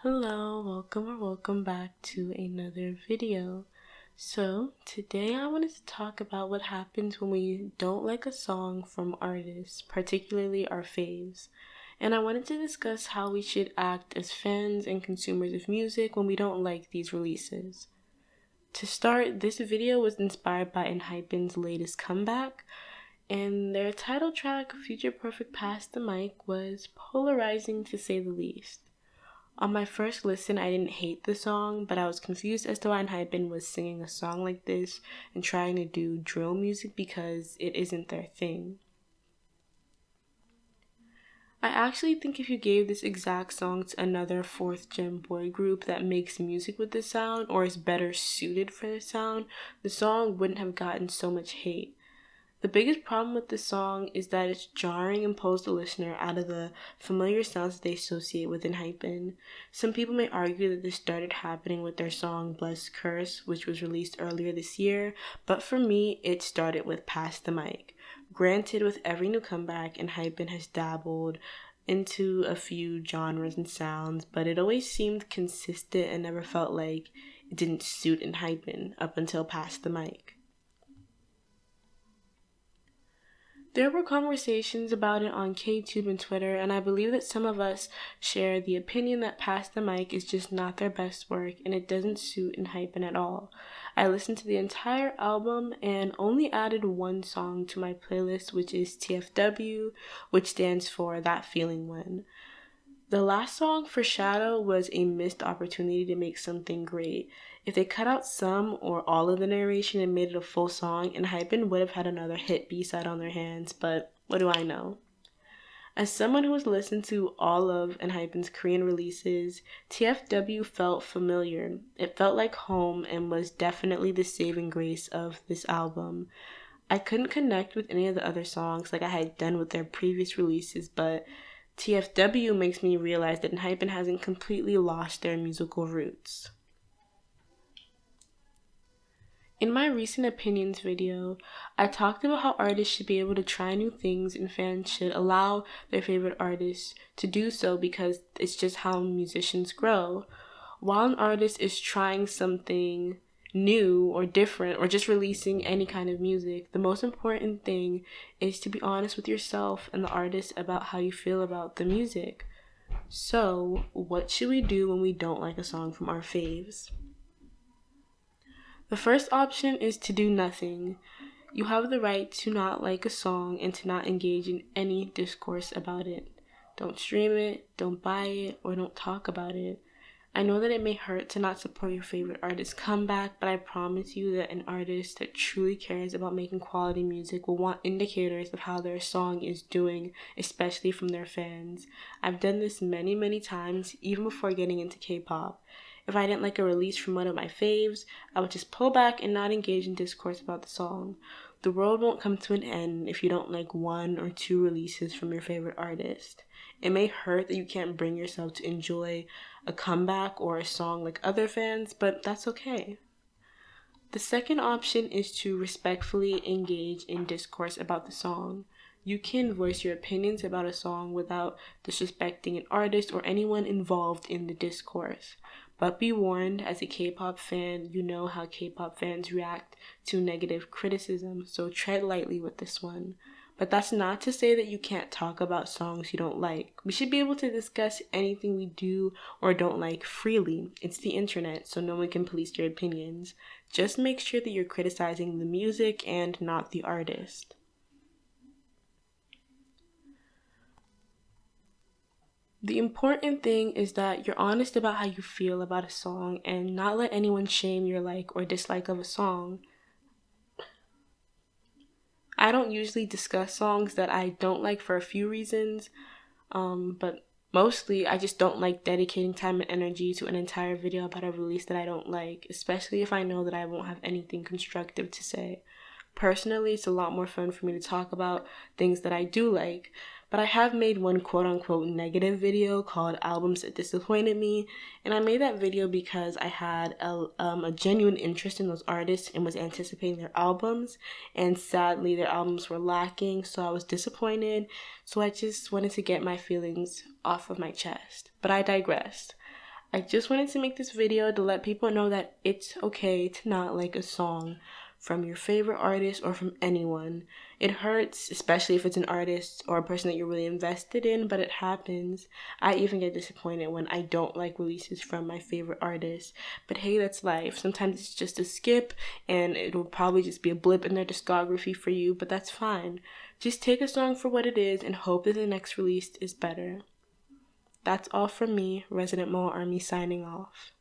Hello, welcome back to another video. So today I wanted to talk about what happens when we don't like a song from artists, particularly our faves. And I wanted to discuss how we should act as fans and consumers of music when we don't like these releases. To start, this video was inspired by enhypen's latest comeback, and their title track, Future Perfect Pass the Mic, was polarizing to say the least. On my first listen, I didn't hate the song, but I was confused as to why enhypen was singing a song like this and trying to do drill music because it isn't their thing. I actually think if you gave this exact song to another 4th gen boy group that makes music with this sound or is better suited for the sound, the song wouldn't have gotten so much hate. The biggest problem with this song is that it's jarring and pulls the listener out of the familiar sounds that they associate with enhypen. Some people may argue that this started happening with their song Blessed Curse, which was released earlier this year, but for me, it started with Pass the Mic. Granted, with every new comeback, enhypen has dabbled into a few genres and sounds, but it always seemed consistent and never felt like it didn't suit enhypen up until Pass the Mic. There were conversations about it on KTube and Twitter, and I believe that some of us share the opinion that Pass the Mic is just not their best work and it doesn't suit enhypen at all. I listened to the entire album and only added one song to my playlist, which is TFW, which stands for That Feeling When. The last song, Foreshadow, was a missed opportunity to make something great. If they cut out some or all of the narration and made it a full song, enhypen would have had another hit B-side on their hands, but what do I know? As someone who has listened to all of enhypen's Korean releases, TFW felt familiar. It felt like home and was definitely the saving grace of this album. I couldn't connect with any of the other songs like I had done with their previous releases, but TFW makes me realize that enhypen hasn't completely lost their musical roots. In my recent opinions video, I talked about how artists should be able to try new things and fans should allow their favorite artists to do so because it's just how musicians grow. While an artist is trying something new or different or just releasing any kind of music, the most important thing is to be honest with yourself and the artist about how you feel about the music. So, what should we do when we don't like a song from our faves? The first option is to do nothing. You have the right to not like a song and to not engage in any discourse about it. Don't stream it, don't buy it, or don't talk about it. I know that it may hurt to not support your favorite artist's comeback, but I promise you that an artist that truly cares about making quality music will want indicators of how their song is doing, especially from their fans. I've done this many times, even before getting into K-pop. If I didn't like a release from one of my faves, I would just pull back and not engage in discourse about the song. The world won't come to an end if you don't like 1 or 2 releases from your favorite artist. It may hurt that you can't bring yourself to enjoy a comeback or a song like other fans, but that's okay. The second option is to respectfully engage in discourse about the song. You can voice your opinions about a song without disrespecting an artist or anyone involved in the discourse. But be warned, as a K-pop fan, you know how K-pop fans react to negative criticism, so tread lightly with this one. But that's not to say that you can't talk about songs you don't like. We should be able to discuss anything we do or don't like freely. It's the internet, so no one can police your opinions. Just make sure that you're criticizing the music and not the artist. The important thing is that you're honest about how you feel about a song and not let anyone shame your like or dislike of a song. I don't usually discuss songs that I don't like for a few reasons, but mostly I just don't like dedicating time and energy to an entire video about a release that I don't like, especially if I know that I won't have anything constructive to say. Personally, it's a lot more fun for me to talk about things that I do like, but I have made one quote-unquote negative video called Albums That Disappointed Me, and I made that video because I had a genuine interest in those artists and was anticipating their albums, and sadly their albums were lacking, so I was disappointed, so I just wanted to get my feelings off of my chest. But I digressed. I just wanted to make this video to let people know that it's okay to not like a song from your favorite artist or from anyone. It hurts, especially if it's an artist or a person that you're really invested in, but it happens. I even get disappointed when I don't like releases from my favorite artist. But hey, that's life. Sometimes it's just a skip and it'll probably just be a blip in their discography for you, but that's fine. Just take a song for what it is and hope that the next release is better. That's all from me, Resident Mo Army, signing off.